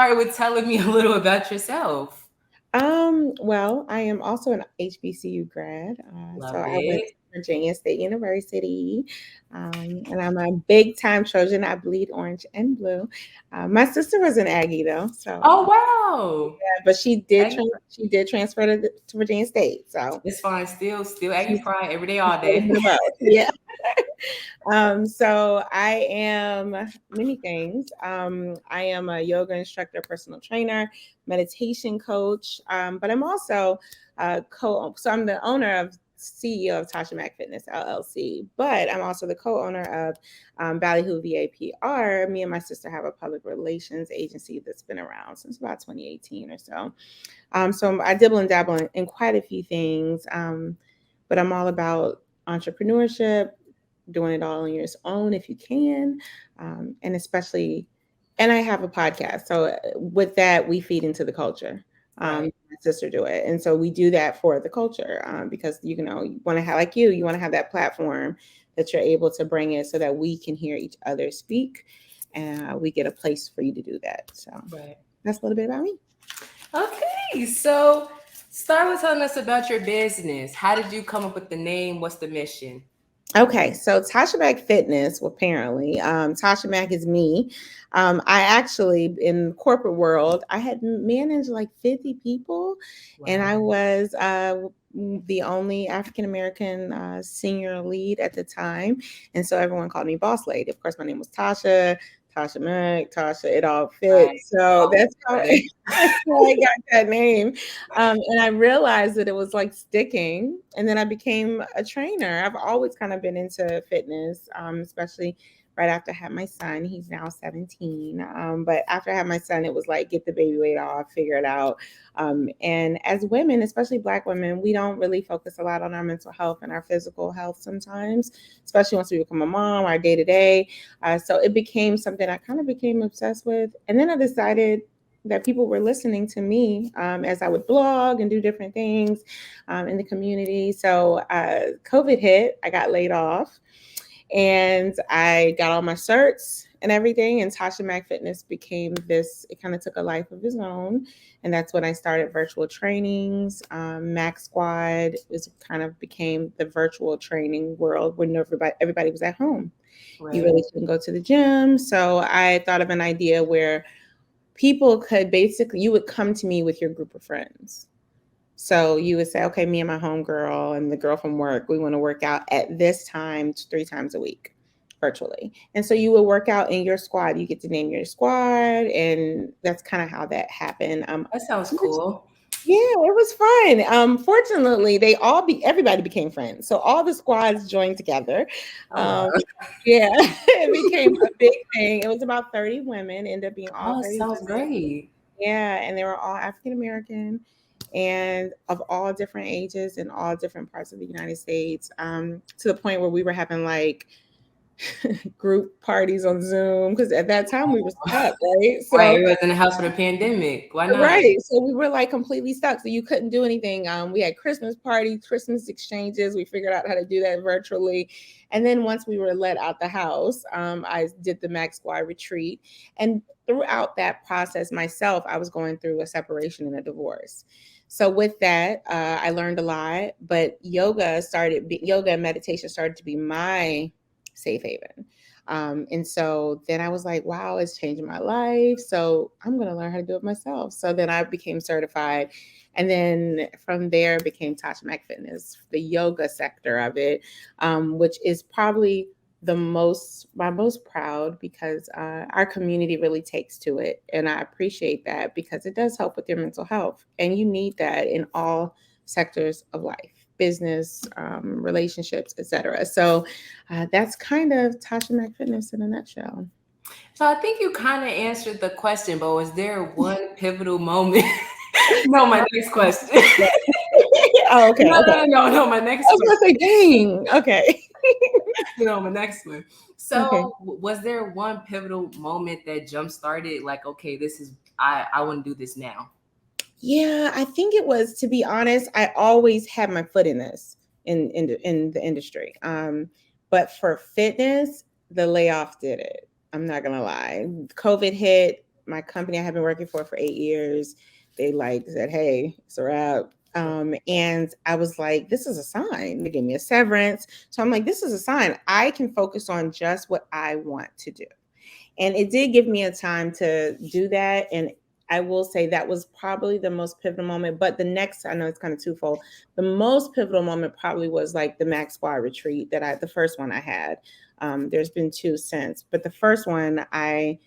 start with telling me a little about yourself. Well, I am also an HBCU grad. So Love I went it. to Virginia State University, and I'm a big time Trojan. I bleed orange and blue. My sister was an Aggie though, so Oh wow. but Aggie, she did transfer to Virginia State, so it's fine. Still Aggie she's pride every day, she's all a little day. bit of both. Yeah. So I am many things. I am a yoga instructor, personal trainer, meditation coach, but I'm also so I'm the owner of CEO of Tasha Mack Fitness LLC, but I'm also the co-owner of Ballyhoo VAPR. Me and my sister have a public relations agency that's been around since about 2018 or so. So I dibble and dabble in quite a few things, but I'm all about entrepreneurship, doing it all on your own if you can, and especially, and I have a podcast. So with that, we feed into the culture. Right. My sister do it, and so we do that for the culture because you want to have like you want to have that platform that you're able to bring it so that we can hear each other speak, and we get a place for you to do that. So Right. that's a little bit about me. Okay. So start with telling us about your business. How did you come up with the name? What's the mission? Okay, so Tasha Mack Fitness, well, apparently, Tasha Mack is me. I actually, in the corporate world, I had managed like 50 people, and I Wow. was the only African American senior lead at the time, and so everyone called me Boss Lady. Of course, my name was Tasha. Tasha Mack, Tasha, it all Right. fits. So Always that's how, funny. that's how I got that name. And I realized that it was like sticking. And then I became a trainer. I've always kind of been into fitness, especially right after I had my son. He's now 17. But after I had my son, it was like get the baby weight off, figure it out. And as women, especially Black women, we don't really focus a lot on our mental health and our physical health sometimes, especially once we become a mom, our day to day. So it became something I kind of became obsessed with. And then I decided that people were listening to me as I would blog and do different things in the community. So COVID hit, I got laid off, and I got all my certs and everything. And Tasha Mack Fitness became this, it kind of took a life of its own. And that's when I started virtual trainings. Mac Squad was kind of became the virtual training world when everybody was at home. You Right. really couldn't go to the gym. So I thought of an idea where people could basically, you would come to me with your group of friends. So you would say, okay, me and my homegirl and the girl from work, we want to work out at this time 3 times a week virtually. And so you would work out in your squad. You get to name your squad. And that's kind of how that happened. That sounds cool. Yeah, it was fun. Fortunately, everybody became friends. So all the squads joined together. Oh wow. Yeah, it became a big thing. It was about 30 women, ended up being all Oh, it 30 sounds women. great. Yeah, and they were all African American and of all different ages in all different parts of the United States. To the point where we were having like group parties on Zoom because at that time we were stuck, right? Right. So We was in the house for the pandemic. Why not? right. So we were like completely stuck. So you couldn't do anything. We had Christmas parties, Christmas exchanges. We figured out how to do that virtually. And then once we were let out the house, I did the Max Squad retreat. And throughout that process myself, I was going through a separation and a divorce. So with that, I learned a lot, but yoga and meditation started to be my safe haven. And so then I was like, wow, it's changing my life. So I'm going to learn how to do it myself. So then I became certified. And then from there became Tasha Mack Fitness, the yoga sector of it, which is probably my most proud because our community really takes to it. And I appreciate that because it does help with your mental health. And you need that in all sectors of life, business, relationships, etc. So that's kind of Tasha Mack Fitness in a nutshell. So I think you kind of answered the question, but was there one pivotal moment? No, my next question. Oh, okay, No, okay. no, no, no, no. My next I was question. gonna say, dang. Okay. No, my next one. Okay. So, was there one pivotal moment that jump started? Like, okay, this is I want to do this now. Yeah, I think it was. To be honest, I always had my foot in this in the industry. But for fitness, the layoff did it. I'm not gonna lie. COVID hit. my company I have been working for 8 years, they like said, hey, it's a wrap. And I was like, this is a sign. They gave me a severance. So I'm like, this is a sign. I can focus on just what I want to do. And it did give me a time to do that. And I will say that was probably the most pivotal moment. But the next, I know it's kind of twofold. The most pivotal moment probably was like the Mac Squad retreat the first one I had. There's been two since, but the first one I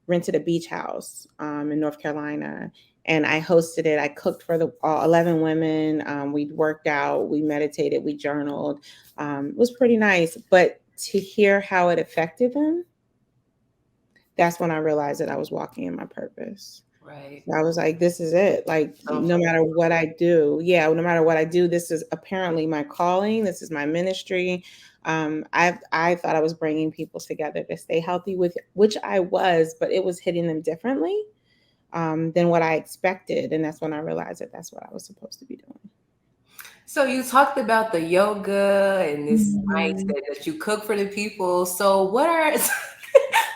rented a beach house in North Carolina, and I hosted it. I cooked for the all 11 women. We worked out, we meditated, we journaled. It was pretty nice. But to hear how it affected them, that's when I realized that I was walking in my purpose. Right. I was like, this is it. Like, no matter what I do, no matter what I do, this is apparently my calling. This is my ministry. I thought I was bringing people together to stay healthy, with which I was, but it was hitting them differently than what I expected. And that's when I realized that that's what I was supposed to be doing. So you talked about the yoga and this Mhm. mindset that you cook for the people. So what are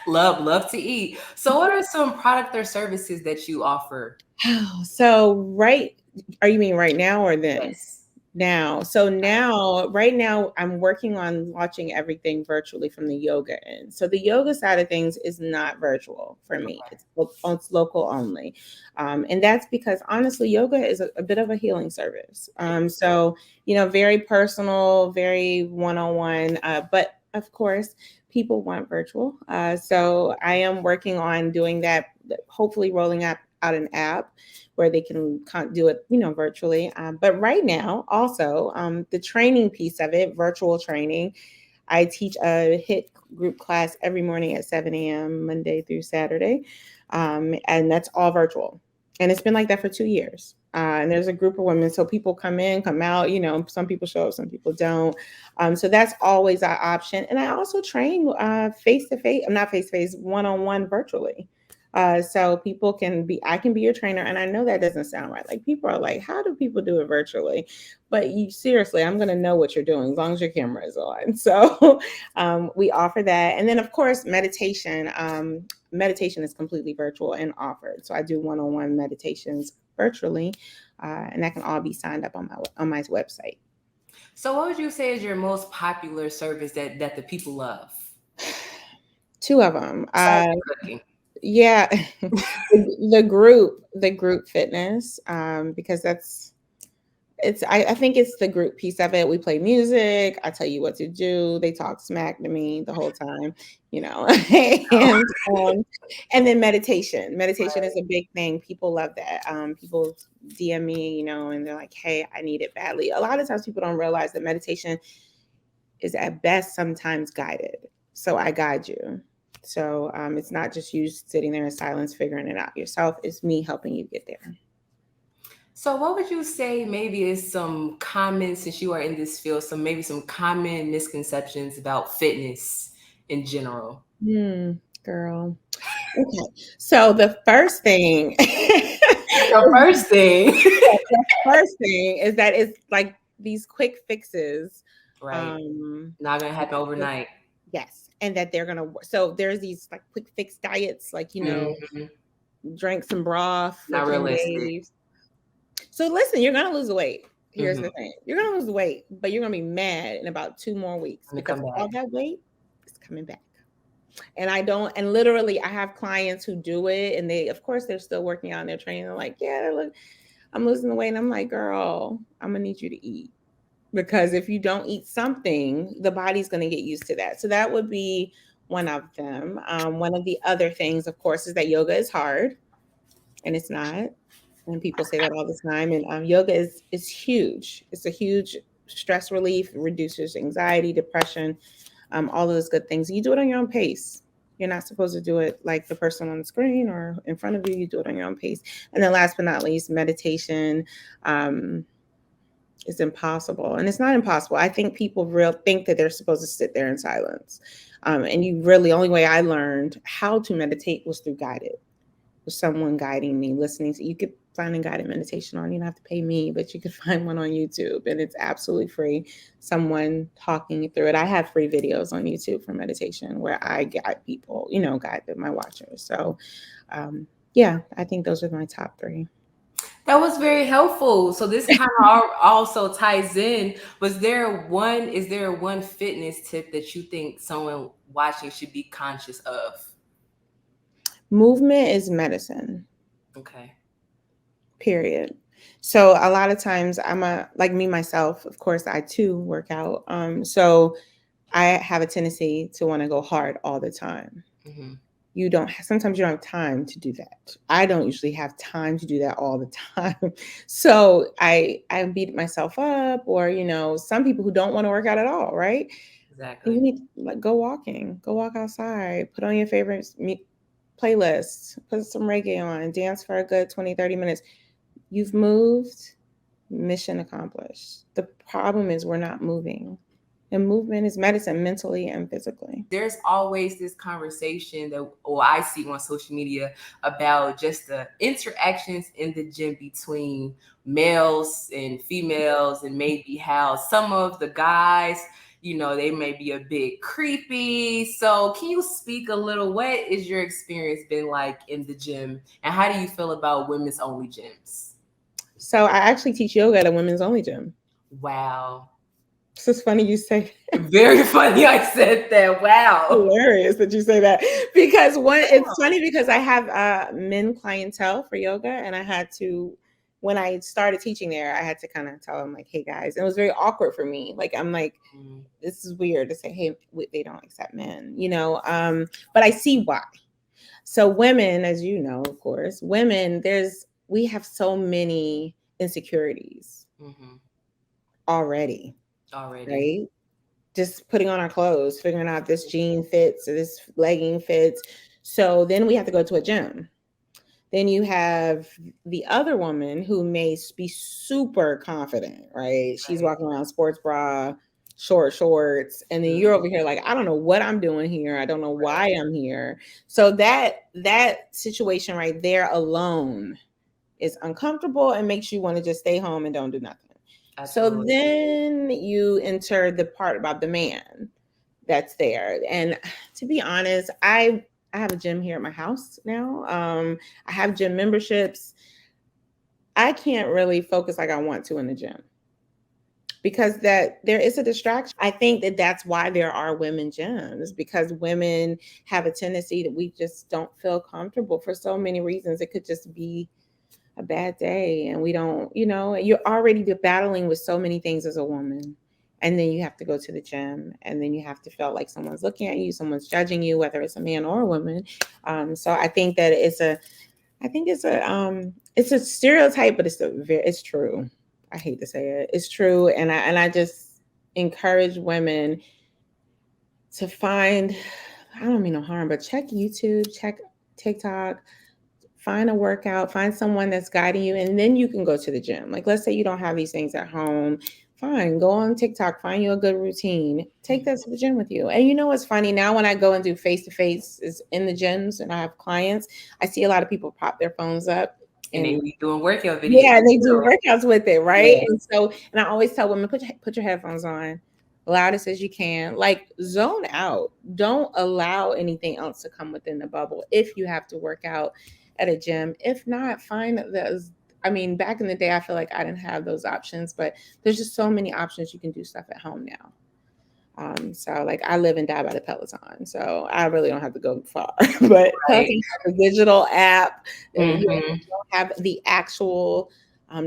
love to eat. So what are some product or services that you offer? So are you mean right now or then? Yes. Now. So right now, I'm working on launching everything virtually from the yoga end. So the yoga side of things is not virtual for me. It's local only. And that's because honestly, yoga is a bit of a healing service. So, very personal, very one-on-one, but of course, people want virtual. So I am working on doing that, hopefully rolling out an app where they can do it, virtually. But right now, also the training piece of it, virtual training. I teach a HIT group class every morning at 7 a.m. Monday through Saturday, and that's all virtual. And it's been like that for 2 years. And there's a group of women, so people come in, come out. Some people show up, some people don't. So that's always our option. And I also train face to face, not face to face, one-on-one virtually. So I can be your trainer. And I know that doesn't sound right. Like, people are like, how do people do it virtually? But seriously, I'm going to know what you're doing as long as your camera is on. So we offer that. And then of course, meditation. Meditation is completely virtual and offered. So I do one-on-one meditations virtually. And that can all be signed up on my website. So what would you say is your most popular service that the people love? Two of them. Besides the cooking. Yeah, the group fitness, because I think it's the group piece of it. We play music. I tell you what to do. They talk smack to me the whole time, and and then meditation. Meditation is a big thing. People love that. People DM me, and they're like, "Hey, I need it badly." A lot of times, people don't realize that meditation is at best sometimes guided. So I guide you. So it's not just you sitting there in silence figuring it out yourself. It's me helping you get there. So what would you say maybe is some common, since you are in this field, some common misconceptions about fitness in general? Girl. Okay. So the first thing The first thing. the first thing is that it's like these quick fixes. Right. Not gonna happen overnight. Yes. And that they're gonna work. So there's these like quick fix diets, like, Mhm. drink some broth for Not 10 realistic. days. So listen, you're gonna lose weight. Here's the Mhm. thing. You're gonna lose weight, but you're gonna be mad in about 2 more weeks Let me because come all back. that weight is coming back. And literally I have clients who do it, and of course they're still working on their training. They're like, yeah, look, I'm losing the weight. And I'm like, girl, I'm gonna need you to eat. Because if you don't eat something, the body's gonna get used to that. So that would be one of them. One of the other things, of course, is that yoga is hard, and it's not. And people say that all the time. And yoga is huge. It's a huge stress relief, reduces anxiety, depression, all of those good things. You do it on your own pace. You're not supposed to do it like the person on the screen or in front of you. You do it on your own pace. And then last but not least, meditation is impossible. And it's not impossible. I think people think that they're supposed to sit there in silence. And only way I learned how to meditate was through guided, with someone guiding me, listening. So you could finding guided meditation on. You don't have to pay me, but you can find one on YouTube, and it's absolutely free. Someone talking you through it. I have free videos on YouTube for meditation where I guide people, guide my watchers. So, yeah, I think those are my top three. That was very helpful. So this kind of also ties in. Is there one fitness tip that you think someone watching should be conscious of? Movement is medicine. Okay. Period. So a lot of times like me myself, of course, I too work out. So I have a tendency to want to go hard all the time. Mm-hmm. Sometimes you don't have time to do that. I don't usually have time to do that all the time. So I beat myself up, or some people who don't want to work out at all, right? Exactly. You need like go walking, go walk outside, put on your favorite playlist, put some reggae on, dance for a good 20-30 minutes. You've moved, mission accomplished. The problem is we're not moving. And movement is medicine, mentally and physically. There's always this conversation I see on social media about just the interactions in the gym between males and females, and maybe how some of the guys, they may be a bit creepy. So can you speak a little? What is your experience been like in the gym, and how do you feel about women's only gyms? So I actually teach yoga at a women's only gym. Wow. So it's funny you say Very funny I said that. Wow. Hilarious that you say that, because it's funny because I have men clientele for yoga, and when I started teaching there, I had to kind of tell them like, hey guys, and it was very awkward for me. Like, I'm like, this is weird to say, hey, they don't accept men, but I see why. So women, as you know, of course, women, we have so many insecurities already. Right? Just putting on our clothes, figuring out this jean fits or this legging fits. So then we have to go to a gym. Then you have the other woman who may be super confident, right? She's walking around sports bra, shorts, and then you're over here like, I don't know what I'm doing here. I don't know why I'm here. So that situation right there alone is uncomfortable and makes you want to just stay home and don't do nothing. Absolutely. So then you enter the part about the man that's there. And to be honest, I have a gym here at my house now. I have gym memberships. I can't really focus like I want to in the gym because there is a distraction. I think that's why there are women gyms, because women have a tendency that we just don't feel comfortable for so many reasons. It could just be a bad day, and we don't, you're already battling with so many things as a woman, and then you have to go to the gym, and then you have to feel like someone's looking at you, someone's judging you, whether it's a man or a woman. So I think that it's a stereotype, but it's true. I hate to say it, it's true, and I just encourage women to find, I don't mean no harm, but check YouTube, check TikTok, find a workout, find someone that's guiding you, and then you can go to the gym. Like, let's say you don't have these things at home. Fine, go on TikTok, find you a good routine, take that to the gym with you. And you know what's funny? Now when I go and do face-to-face in the gyms and I have clients, I see a lot of people pop their phones up. And they be doing workout videos. Yeah, they do workouts with it, right? Yeah. And I always tell women, put your headphones on, loudest as you can, like zone out. Don't allow anything else to come within the bubble if you have to work out at a gym. If not, find those. I mean, back in the day, I feel like I didn't have those options, but there's just so many options. You can do stuff at home now. So like I live and die by the Peloton, so I really don't have to go far. But Peloton has a digital app. You don't have the actual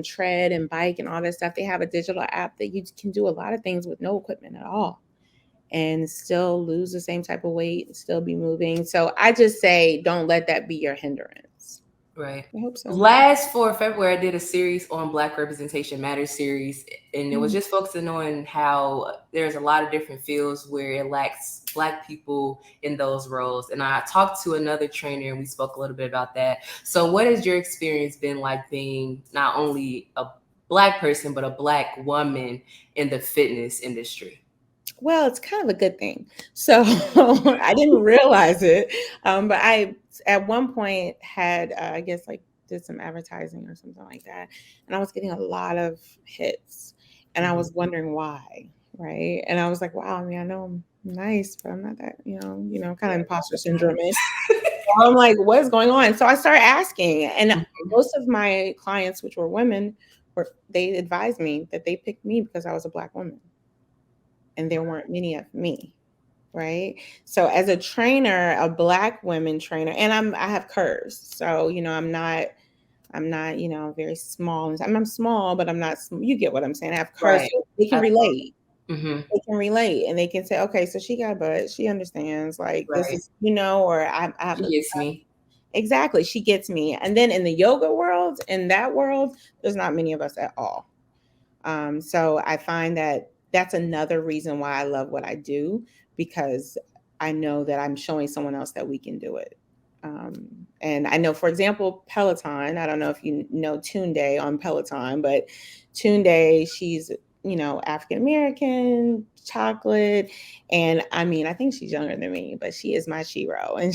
tread and bike and all that stuff. They have a digital app that you can do a lot of things with no equipment at all and still lose the same type of weight and still be moving. So I just say, don't let that be your hindrance. Right. I hope so. Last for February, I did a series on Black Representation Matters series, and it was just focusing on how there's a lot of different fields where it lacks Black people in those roles. And I talked to another trainer and we spoke a little bit about that. So what has your experience been like being not only a Black person, but a Black woman in the fitness industry? Well, it's kind of a good thing. So I didn't realize it, but I at one point had, I guess, like did some advertising or something like that, and I was getting a lot of hits, and I Mhm. was wondering why, right? And I was like, wow, I mean, I know I'm nice, but I'm not that, kind of imposter syndrome. I'm like, what's going on? So I started asking, and most of my clients, which were women, they advised me that they picked me because I was a Black woman, and there weren't many of me, right? So as a trainer, a Black women trainer, and I have curves, so I'm not very small. I'm small, but I'm not. You get what I'm saying? I have curves, Right. so they can relate. Mm-hmm. They can relate, and they can say, okay, so she got butt. She understands. Like this Right. is, or I have She a gets me. exactly. She gets me. And then in the yoga world, in that world, there's not many of us at all. So I find that that's another reason why I love what I do, because I know that I'm showing someone else that we can do it. Um, and I know, for example, Peloton. I don't know if you know Tunde on Peloton, but Tunde, she's African American, chocolate, and I mean, I think she's younger than me, but she is my shero, and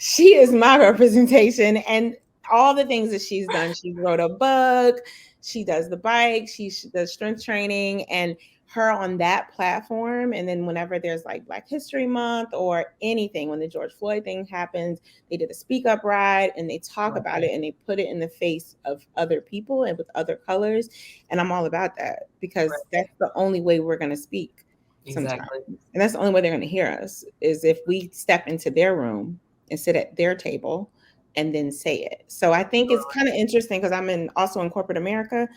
she is my representation, and all the things that she's done. She wrote a book, she does the bike, she does strength training, and her on that platform. And then whenever there's like Black History Month or anything, when the George Floyd thing happens, they did a speak up ride, and they talk about it, and they put it in the face of other people and with other colors. And I'm all about that, because Right. that's the only way we're going to speak sometimes. Exactly. And that's the only way they're going to hear us, is if we step into their room and sit at their table and then say it. So I think it's kind of interesting, because I'm also in corporate America,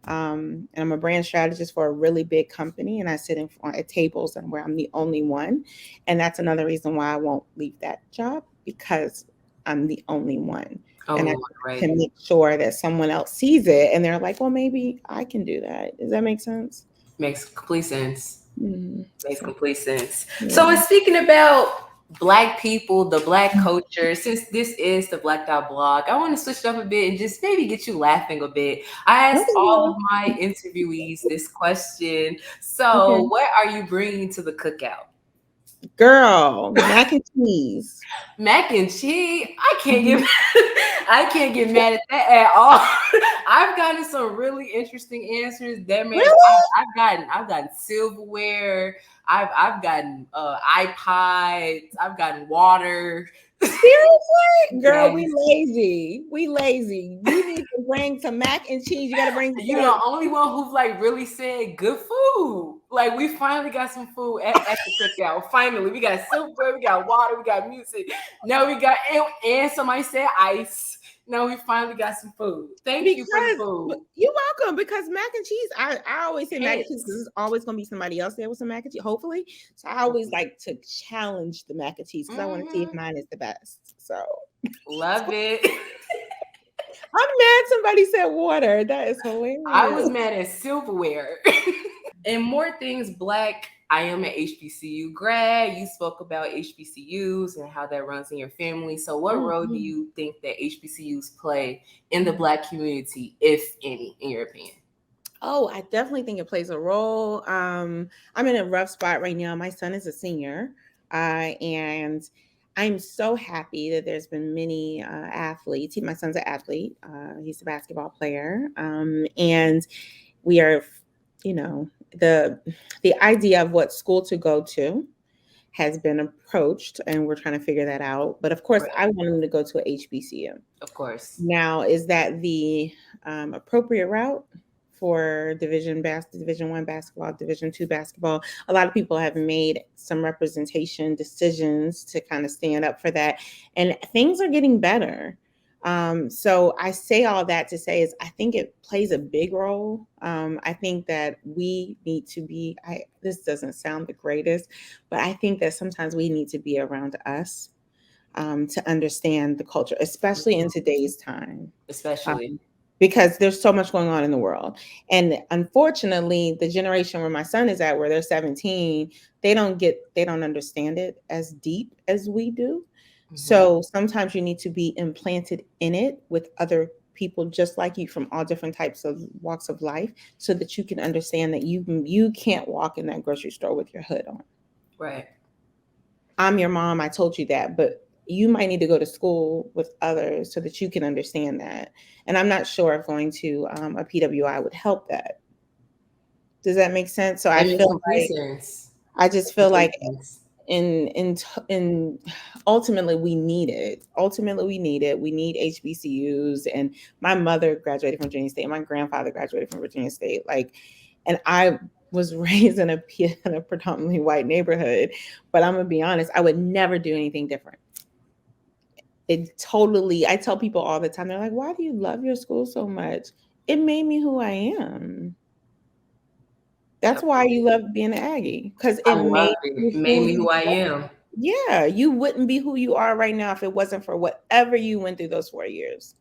and I'm a brand strategist for a really big company, and I sit at tables and where I'm the only one, and that's another reason why I won't leave that job, because I'm the only one, and Only I one, right? can make sure that someone else sees it and they're like, well, maybe I can do that. Does that make sense? Makes complete sense. Makes So complete sense. So, yeah. when speaking about Black people, the Black culture, since this is the Black Dot Blog, I want to switch it up a bit and just maybe get you laughing a bit. I asked all of Okay. my interviewees this question. Okay. So, what are you bringing to the cookout? Girl, mac and cheese. Mac and cheese. I can't get Mhm. I can't get mad at that at all. I've gotten some really interesting answers that man. Really? I've gotten silverware. I've gotten iPods. I've gotten water. Seriously? Girl, Yes. we lazy. We lazy. You need to bring some mac and cheese. You got to bring You're the only one who've like really said good food. Like we finally got some food at the cookout. Finally, we got silverware, we got water, we got music. Now we got and somebody said ice. Now we finally got some food. Thank you for the because food. you're welcome. Because mac and cheese, I always say mac and cheese because Yes. there's always going to be somebody else there with some mac and cheese, hopefully. So I always like to challenge the mac and cheese because I want to see if Mhm. mine is the best. So Love it. I'm mad somebody said water. That is I was hilarious. mad at silverware. And more things, Black. I am an HBCU grad. You spoke about HBCUs and how that runs in your family. So, what role do Mhm. you think that HBCUs play in the Black community, if any, in your opinion? Oh, I definitely think it plays a role. I'm in a rough spot right now. My son is a senior, and I'm so happy that there's been many athletes. My son's an athlete. He's a basketball player, and we are, you know, the the idea of what school to go to has been approached, and we're trying to figure that out. But of course, Right. I want him to go to a HBCU. Of course. Now, is that the appropriate route for Division One basketball, Division Two basketball? A lot of people have made some representation decisions to kind of stand up for that, and things are getting better. So I say all that to say is I think it plays a big role. I think that we need to be. This doesn't sound the greatest, but I think that sometimes we need to be around us to understand the culture, especially in Mhm. today's time, Especially. um, because there's so much going on in the world. And unfortunately, the generation where my son is at, where they're 17, they don't understand it as deep as we do. Mhm. So sometimes you need to be implanted in it with other people just like you from all different types of walks of life, so that you can understand that you can't walk in that grocery store with your hood on. Right. I'm your mom, I told you that, but you might need to go to school with others so that you can understand that. And I'm not sure if going to a PWI would help that. Does that make sense? So I That makes feel complete like sense. I just feel Complete like sense. in ultimately we need it. Ultimately we need it. We need HBCUs. And my mother graduated from Virginia State. My grandfather graduated from Virginia State. Like, and I was raised in a predominantly white neighborhood. But I'm gonna be honest, I would never do anything different. It totally. I tell people all the time. They're like, "Why do you love your school so much?" It made me who I am. That's Yep. why you love being an Aggie, because I it love made it. you It made who me you who I are. am. Yeah, you wouldn't be who you are right now if it wasn't for whatever you went through those 4 years.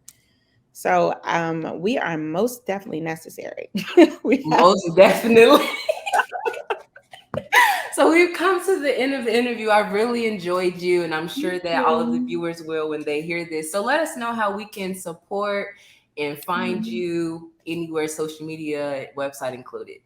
So we are most definitely necessary. we have Most definitely. So we've come to the end of the interview. I really enjoyed you, and I'm sure that all of the to. viewers will when they hear this. So let us know how we can support and find Mhm. you anywhere, social media, website included.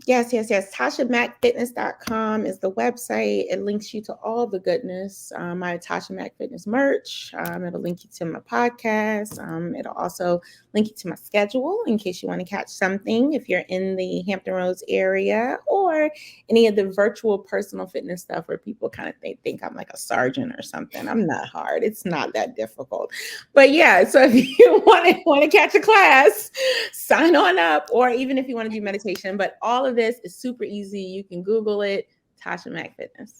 Yes, yes, yes. TashaMackFitness.com is the website. It links you to all the goodness. My Tasha Mack Fitness merch. It'll link you to my podcast. It'll also link you to my schedule in case you want to catch something if you're in the Hampton Roads area, or any of the virtual personal fitness stuff where people kind of think I'm like a sergeant or something. I'm not hard. It's not that difficult. But yeah, so if you want to catch a class, sign on up, or even if you want to do meditation. But all of this is super easy. You can Google it, Tasha Mack Fitness.